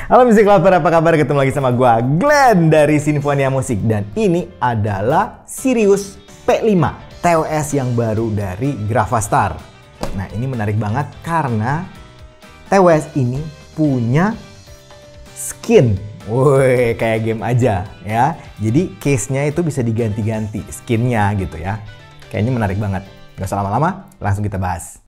Halo Music Lover, apa kabar? Ketemu lagi sama gua Glenn dari Sinfonia Musik. Dan ini adalah Sirius P5 TOS yang baru dari Gravastar. Nah ini menarik banget karena TOS ini punya skin. Woi, kayak game aja ya. Jadi case-nya itu bisa diganti-ganti skinnya gitu ya. Kayaknya menarik banget. Gak usah lama-lama, langsung kita bahas.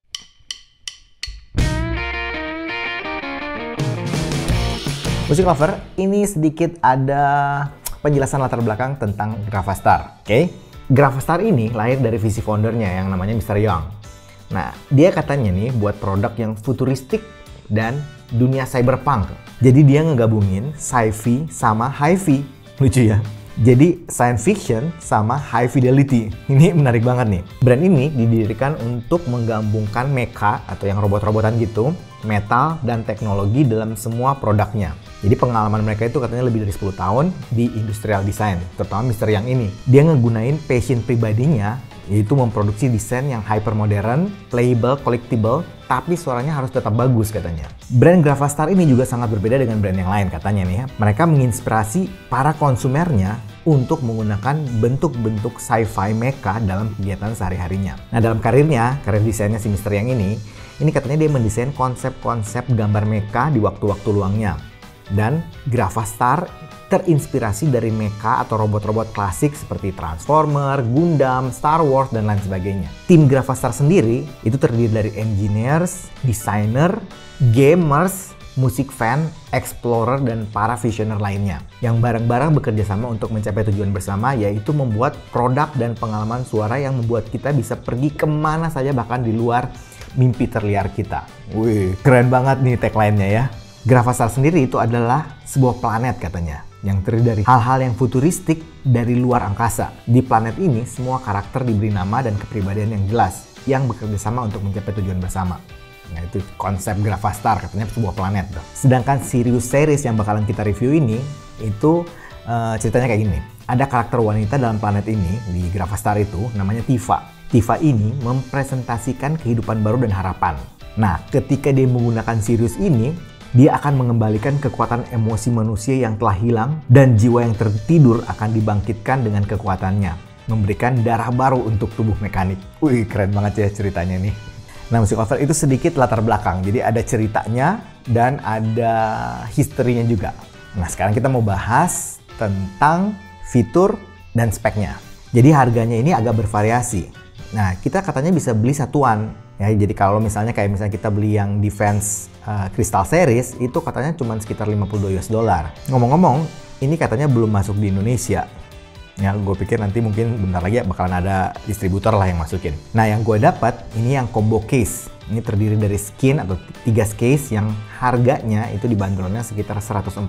Music Lover, ini sedikit ada penjelasan latar belakang tentang Gravastar. Oke? Gravastar ini lahir dari visi foundernya yang namanya Mr. Young. Nah, dia katanya nih buat produk yang futuristik dan dunia cyberpunk. Jadi dia ngegabungin sci-fi sama hi-fi. Lucu ya? Jadi science fiction sama high fidelity. Ini menarik banget nih. Brand ini didirikan untuk menggabungkan mecha atau yang robot-robotan gitu, metal dan teknologi dalam semua produknya. Jadi pengalaman mereka itu katanya lebih dari 10 tahun di industrial design, terutama Mr. Yang ini. Dia ngegunain passion pribadinya, yaitu memproduksi desain yang hypermodern, playable, collectible, tapi suaranya harus tetap bagus katanya. Brand Gravastar ini juga sangat berbeda dengan brand yang lain katanya nih ya. Mereka menginspirasi para konsumernya untuk menggunakan bentuk-bentuk sci-fi mecha dalam kegiatan sehari-harinya. Nah dalam karir desainnya si Mr. Yang ini katanya dia mendesain konsep-konsep gambar mecha di waktu-waktu luangnya. Dan Gravastar terinspirasi dari mecha atau robot-robot klasik seperti Transformer, Gundam, Star Wars, dan lain sebagainya. Tim Gravastar sendiri itu terdiri dari engineers, designer, gamers, musik fan, explorer, dan para visioner lainnya. Yang bareng-bareng bekerja sama untuk mencapai tujuan bersama, yaitu membuat produk dan pengalaman suara yang membuat kita bisa pergi kemana saja bahkan di luar mimpi terliar kita. Wih, keren banget nih tagline-nya ya. Gravastar sendiri itu adalah sebuah planet katanya, yang terdiri dari hal-hal yang futuristik dari luar angkasa. Di planet ini, semua karakter diberi nama dan kepribadian yang jelas, yang bekerja sama untuk mencapai tujuan bersama. Nah itu konsep Gravastar, katanya sebuah planet. Sedangkan Sirius series yang bakalan kita review ini, itu ceritanya kayak gini. Ada karakter wanita dalam planet ini, di Gravastar itu, namanya Tifa. Tifa ini mempresentasikan kehidupan baru dan harapan. Nah, ketika dia menggunakan Sirius ini, dia akan mengembalikan kekuatan emosi manusia yang telah hilang dan jiwa yang tertidur akan dibangkitkan dengan kekuatannya, memberikan darah baru untuk tubuh mekanik. Wih, keren banget ya ceritanya nih. Nah, Music Lover itu sedikit latar belakang. Jadi ada ceritanya dan ada historinya juga. Nah, sekarang kita mau bahas tentang fitur dan speknya. Jadi harganya ini agak bervariasi. Nah, kita katanya bisa beli satuan. Ya, jadi kalau misalnya kita beli yang Defense Crystal Series itu katanya cuma sekitar $52. Ngomong-ngomong, ini katanya belum masuk di Indonesia. Ya, gue pikir nanti mungkin bentar lagi bakalan ada distributor lah yang masukin. Nah, yang gue dapat ini yang combo case. Ini terdiri dari skin atau 3 case yang harganya itu dibanderolnya sekitar $104.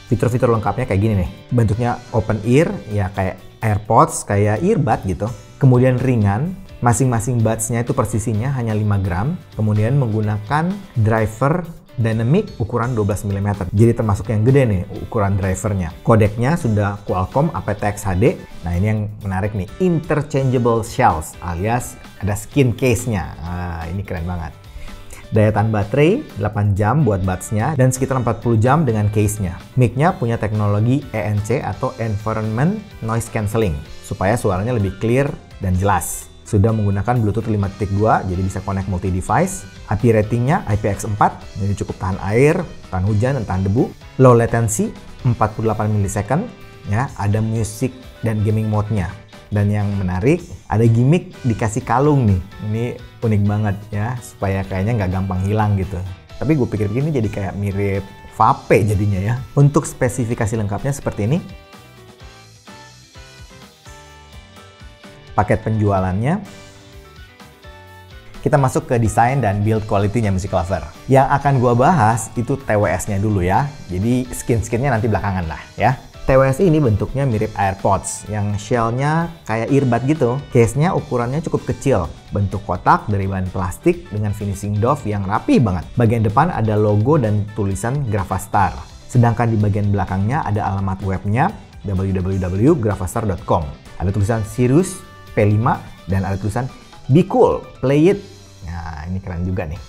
Fitur-fitur lengkapnya kayak gini nih. Bentuknya open ear, ya kayak AirPods, kayak earbud gitu. Kemudian ringan. Masing-masing buds-nya itu persisinya hanya 5 gram. Kemudian menggunakan driver dynamic ukuran 12 mm. Jadi termasuk yang gede nih ukuran drivernya. Kodeknya sudah Qualcomm aptX HD. Nah ini yang menarik nih. Interchangeable shells alias ada skin case-nya. Ini keren banget. Daya tahan baterai 8 jam buat buds-nya dan sekitar 40 jam dengan case-nya. Mic-nya punya teknologi ENC atau Environment Noise Cancelling supaya suaranya lebih clear dan jelas. Sudah menggunakan Bluetooth 5.2, jadi bisa connect multi-device. IP ratingnya IPX4, jadi cukup tahan air, tahan hujan, dan tahan debu. Low latency, 48 millisecond. Ya, ada musik dan gaming mode-nya. Dan yang menarik, ada gimmick dikasih kalung nih. Ini unik banget ya, supaya kayaknya nggak gampang hilang gitu. Tapi gue pikir ini jadi kayak mirip vape jadinya ya. Untuk spesifikasi lengkapnya seperti ini. Paket penjualannya. Kita masuk ke desain dan build quality-nya Music Lover. Yang akan gua bahas itu TWS-nya dulu ya. Jadi skin-skinnya nanti belakangan lah ya. TWS ini bentuknya mirip AirPods yang shell-nya kayak earbud gitu. Case-nya ukurannya cukup kecil, bentuk kotak dari bahan plastik dengan finishing doff yang rapi banget. Bagian depan ada logo dan tulisan Gravastar. Sedangkan di bagian belakangnya ada alamat webnya www.gravastar.com. Ada tulisan Sirius P5 dan ada tulisan Be Cool, Play It. Nah, ini keren juga nih.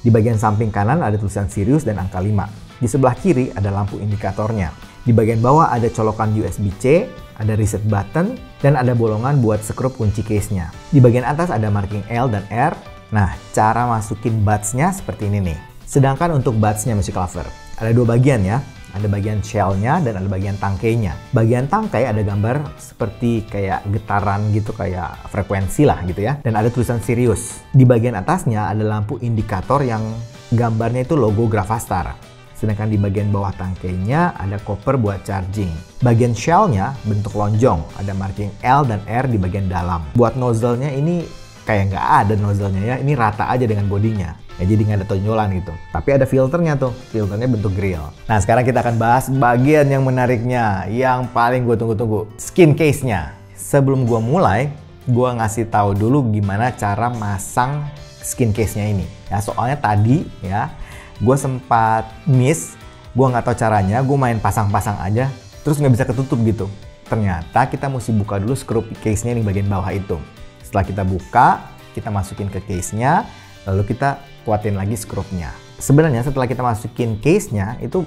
Di bagian samping kanan ada tulisan Sirius dan angka 5. Di sebelah kiri ada lampu indikatornya. Di bagian bawah ada colokan USB-C, ada reset button, dan ada bolongan buat skrup kunci case-nya. Di bagian atas ada marking L dan R. Nah, cara masukin buds-nya seperti ini nih. Sedangkan untuk buds-nya Music Lover, ada dua bagian ya. Ada bagian shell-nya dan ada bagian tangkainya. Bagian tangkai ada gambar seperti kayak getaran gitu, kayak frekuensi lah gitu ya. Dan ada tulisan Sirius. Di bagian atasnya ada lampu indikator yang gambarnya itu logo Gravastar. Sedangkan di bagian bawah tangkainya ada koper buat charging. Bagian shell-nya bentuk lonjong, ada marking L dan R di bagian dalam. Buat nozzle-nya ini kayak nggak ada nozzle-nya ya, ini rata aja dengan bodinya. Ya, jadi nggak ada tonjolan gitu. Tapi ada filternya tuh, filternya bentuk grill. Nah, sekarang kita akan bahas bagian yang menariknya, yang paling gue tunggu-tunggu, skin case-nya. Sebelum gue mulai, gue ngasih tahu dulu gimana cara masang skin case-nya ini. Ya, soalnya tadi ya, gue sempat miss, gue nggak tahu caranya, gue main pasang-pasang aja, terus nggak bisa ketutup gitu. Ternyata kita mesti buka dulu skrup case-nya di bagian bawah itu. Setelah kita buka, kita masukin ke case-nya, lalu kita kuatin lagi skrupnya. Sebenarnya setelah kita masukin case-nya, itu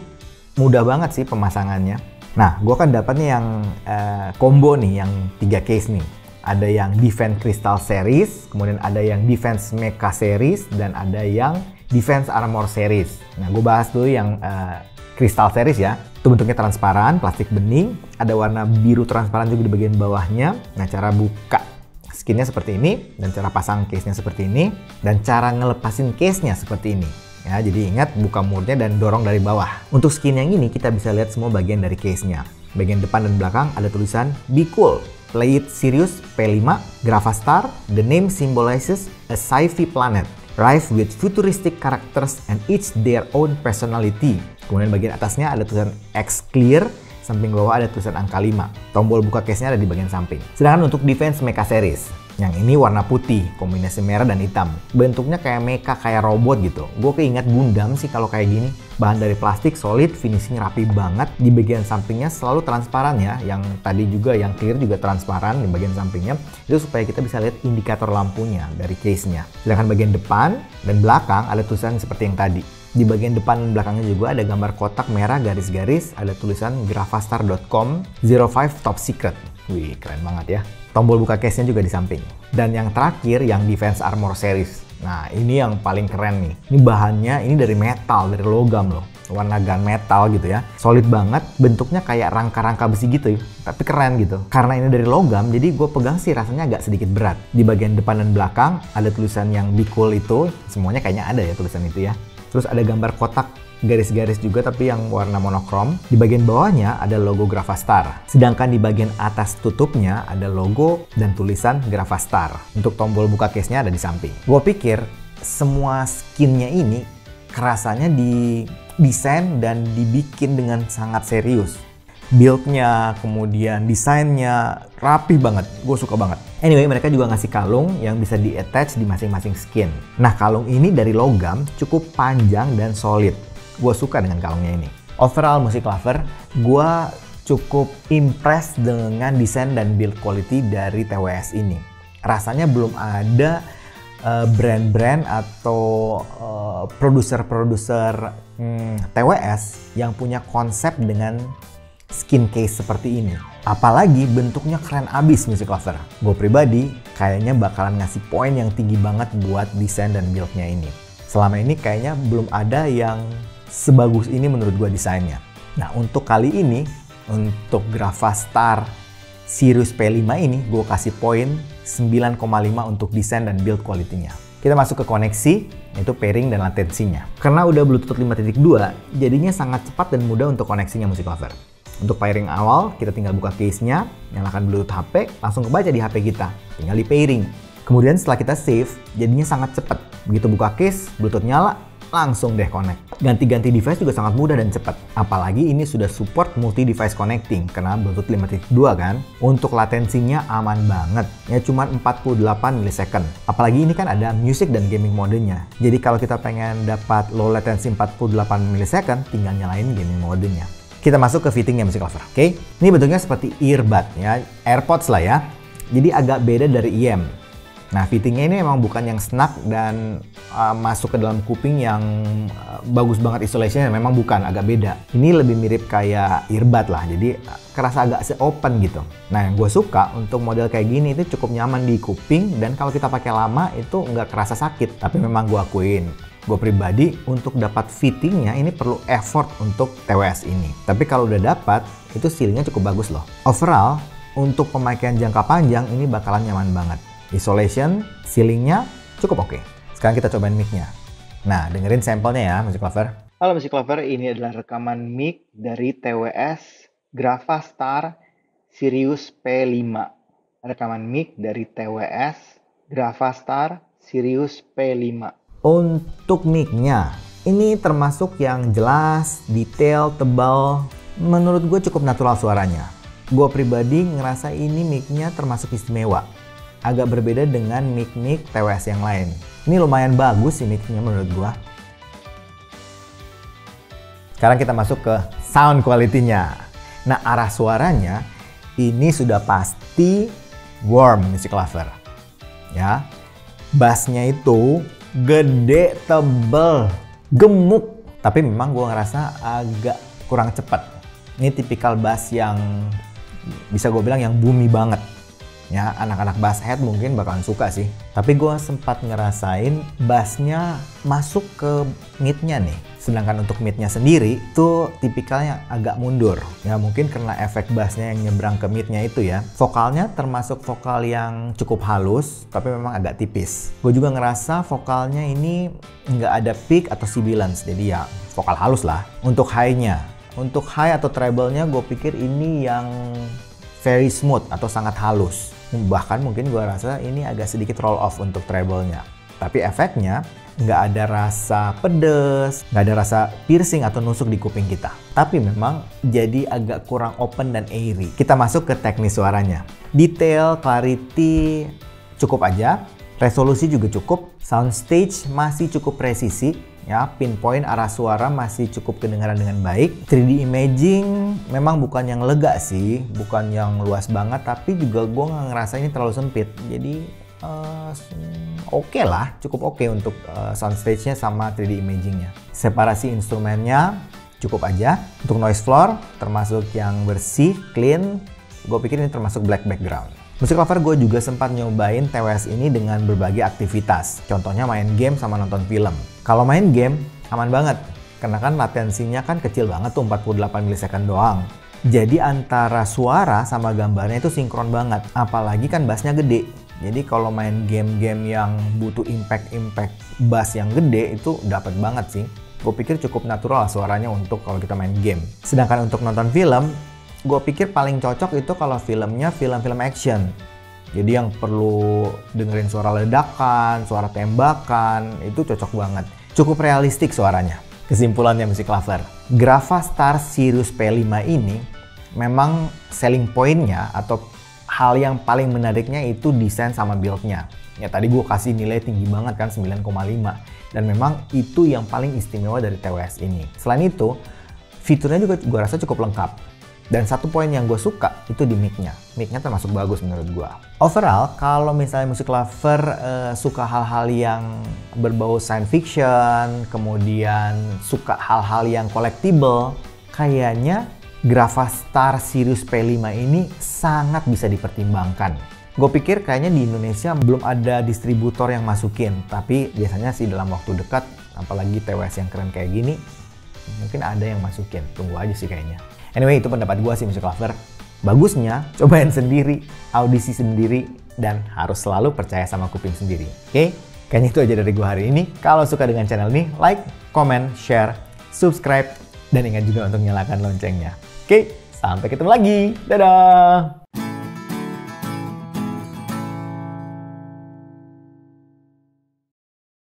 mudah banget sih pemasangannya. Nah, gue kan dapatnya yang combo nih, yang 3 case nih. Ada yang Defense Crystal Series, kemudian ada yang Defense Mecha Series, dan ada yang Defense Armor Series. Nah, gue bahas dulu yang Crystal Series ya. Itu bentuknya transparan, plastik bening, ada warna biru transparan juga di bagian bawahnya. Nah, cara buka skinnya seperti ini, dan cara pasang case-nya seperti ini, dan cara ngelepasin case-nya seperti ini. Ya, jadi ingat buka murnya dan dorong dari bawah. Untuk skin yang ini kita bisa lihat semua bagian dari case-nya. Bagian depan dan belakang ada tulisan Be Cool, Play It Sirius P5, Gravastar. The name symbolizes a sci-fi planet, rife with futuristic characters and each their own personality. Kemudian bagian atasnya ada tulisan X Clear. Samping bawah ada tulisan angka 5. Tombol buka case-nya ada di bagian samping. Sedangkan untuk Defense Mecha Series, yang ini warna putih, kombinasi merah dan hitam. Bentuknya kayak mecha, kayak robot gitu. Gue keinget Gundam sih kalau kayak gini. Bahan dari plastik, solid, finishing rapi banget. Di bagian sampingnya selalu transparan ya. Yang tadi juga, yang clear juga transparan di bagian sampingnya. Itu supaya kita bisa lihat indikator lampunya dari case-nya. Sedangkan bagian depan dan belakang ada tulisan seperti yang tadi. Di bagian depan dan belakangnya juga ada gambar kotak merah garis-garis, ada tulisan gravastar.com 05 Top Secret. Wih, keren banget ya. Tombol buka case-nya juga di samping. Dan yang terakhir yang Defense Armor Series. Nah, ini yang paling keren nih. Ini bahannya ini dari metal, dari logam loh. Warna gunmetal gitu ya. Solid banget, bentuknya kayak rangka-rangka besi gitu ya. Tapi keren gitu. Karena ini dari logam, jadi gue pegang sih rasanya agak sedikit berat. Di bagian depan dan belakang ada tulisan yang Be Cool itu. Semuanya kayaknya ada ya tulisan itu ya. Terus ada gambar kotak garis-garis juga tapi yang warna monokrom. Di bagian bawahnya ada logo Gravastar. Sedangkan di bagian atas tutupnya ada logo dan tulisan Gravastar. Untuk tombol buka case-nya ada di samping. Gue pikir semua skinnya ini kerasanya didesain dan dibikin dengan sangat serius. Build-nya, kemudian desainnya rapi banget. Gue suka banget. Anyway, mereka juga ngasih kalung yang bisa di-attach di masing-masing skin. Nah, kalung ini dari logam cukup panjang dan solid. Gue suka dengan kalungnya ini. Overall, Music Lover, gue cukup impressed dengan desain dan build quality dari TWS ini. Rasanya belum ada brand-brand atau produser-produser TWS yang punya konsep dengan skin case seperti ini. Apalagi bentuknya keren abis, Music Lover. Gue pribadi kayaknya bakalan ngasih poin yang tinggi banget buat desain dan build-nya ini. Selama ini kayaknya belum ada yang sebagus ini menurut gue desainnya. Nah, untuk kali ini, untuk Gravastar Sirius P5 ini, gue kasih poin 9,5 untuk desain dan build quality-nya. Kita masuk ke koneksi, yaitu pairing dan latensinya. Karena udah Bluetooth 5.2, jadinya sangat cepat dan mudah untuk koneksinya, Music Lover. Untuk pairing awal, kita tinggal buka case-nya, nyalakan Bluetooth HP, langsung kebaca di HP kita. Tinggal di pairing. Kemudian setelah kita save, jadinya sangat cepat. Begitu buka case, Bluetooth nyala, langsung deh connect. Ganti-ganti device juga sangat mudah dan cepat. Apalagi ini sudah support multi-device connecting, karena Bluetooth 5.2 kan. Untuk latensinya aman banget, ya cuma 48 millisecond. Apalagi ini kan ada music dan gaming modenya. Jadi kalau kita pengen dapat low latency 48 millisecond, tinggal nyalain gaming modenya. Kita masuk ke fittingnya, Music Lover, oke? Ini bentuknya seperti earbud ya, AirPods lah ya. Jadi agak beda dari IM. Nah, fittingnya ini memang bukan yang snug dan masuk ke dalam kuping yang bagus banget isolationnya, memang bukan, agak beda. Ini lebih mirip kayak earbud lah, jadi kerasa agak se-open gitu. Nah, yang gue suka untuk model kayak gini itu cukup nyaman di kuping dan kalau kita pakai lama itu nggak kerasa sakit. Tapi memang gue akuin, gue pribadi untuk dapat fittingnya ini perlu effort untuk TWS ini. Tapi kalau udah dapat, itu feelingnya cukup bagus loh. Overall, untuk pemakaian jangka panjang ini bakalan nyaman banget. Isolation, ceilingnya cukup oke. Sekarang kita cobain mic-nya. Nah, dengerin sampelnya ya, Music Lover. Halo Music Lover, ini adalah rekaman mic dari TWS Gravastar Sirius P5. Rekaman mic dari TWS Gravastar Sirius P5. Untuk mic-nya, ini termasuk yang jelas, detail, tebal. Menurut gue cukup natural suaranya. Gue pribadi ngerasa ini mic-nya termasuk istimewa. Agak berbeda dengan mic-mic TWS yang lain. Ini lumayan bagus sih mic-nya menurut gua. Sekarang kita masuk ke sound quality-nya. Nah, arah suaranya ini sudah pasti warm, Music Lover. Ya. Bassnya itu gede, tebel, gemuk. Tapi memang gua ngerasa agak kurang cepat. Ini tipikal bass yang bisa gue bilang yang boomy banget. Ya, anak-anak bass head mungkin bakalan suka sih. Tapi gue sempat ngerasain bassnya masuk ke mid-nya nih. Sedangkan untuk mid-nya sendiri itu tipikalnya agak mundur. Ya mungkin karena efek bassnya yang nyebrang ke mid-nya itu ya. Vokalnya termasuk vokal yang cukup halus, tapi memang agak tipis. Gue juga ngerasa vokalnya ini nggak ada peak atau sibilance. Jadi ya vokal halus lah. Untuk high-nya. Untuk high atau treble-nya gue pikir ini yang very smooth atau sangat halus. Bahkan mungkin gue rasa ini agak sedikit roll off untuk treble-nya. Tapi efeknya nggak ada rasa pedes, nggak ada rasa piercing atau nusuk di kuping kita. Tapi memang jadi agak kurang open dan airy. Kita masuk ke teknis suaranya. Detail, clarity cukup aja. Resolusi juga cukup. Soundstage masih cukup presisi. Ya, pinpoint arah suara masih cukup kedengaran dengan baik. 3D imaging memang bukan yang lega sih, bukan yang luas banget, tapi juga gue nggak ngerasa ini terlalu sempit. Jadi oke lah, cukup oke untuk soundstage-nya sama 3D imaging-nya. Separasi instrumennya cukup aja. Untuk noise floor termasuk yang bersih, clean. Gue pikir ini termasuk black background. Music Lover, gue juga sempat nyobain TWS ini dengan berbagai aktivitas. Contohnya main game sama nonton film. Kalau main game, aman banget. Karena kan latensinya kan kecil banget tuh, 48 milisecond doang. Jadi antara suara sama gambarnya itu sinkron banget. Apalagi kan bassnya gede. Jadi kalau main game-game yang butuh impact bass yang gede itu dapat banget sih. Gue pikir cukup natural suaranya untuk kalau kita main game. Sedangkan untuk nonton film, gue pikir paling cocok itu kalau filmnya film-film action. Jadi yang perlu dengerin suara ledakan, suara tembakan, itu cocok banget. Cukup realistik suaranya. Kesimpulannya Music Lover, Gravastar Sirius P5 ini memang selling point-nya atau hal yang paling menariknya itu desain sama build-nya. Ya tadi gue kasih nilai tinggi banget kan, 9,5. Dan memang itu yang paling istimewa dari TWS ini. Selain itu, fiturnya juga gue rasa cukup lengkap. Dan satu poin yang gue suka itu di mic-nya. Mic-nya termasuk bagus menurut gue. Overall, kalau misalnya Music Lover suka hal-hal yang berbau science fiction, kemudian suka hal-hal yang collectible, kayaknya Gravastar Sirius P5 ini sangat bisa dipertimbangkan. Gue pikir kayaknya di Indonesia belum ada distributor yang masukin, tapi biasanya sih dalam waktu dekat, apalagi TWS yang keren kayak gini, mungkin ada yang masukin. Tunggu aja sih kayaknya. Anyway, itu pendapat gue sih Music Lover. Bagusnya, cobain sendiri, audisi sendiri, dan harus selalu percaya sama kuping sendiri. Oke? Kayaknya itu aja dari gue hari ini. Kalau suka dengan channel ini, like, comment, share, subscribe, dan ingat juga untuk nyalakan loncengnya. Oke? Sampai ketemu lagi. Dadah!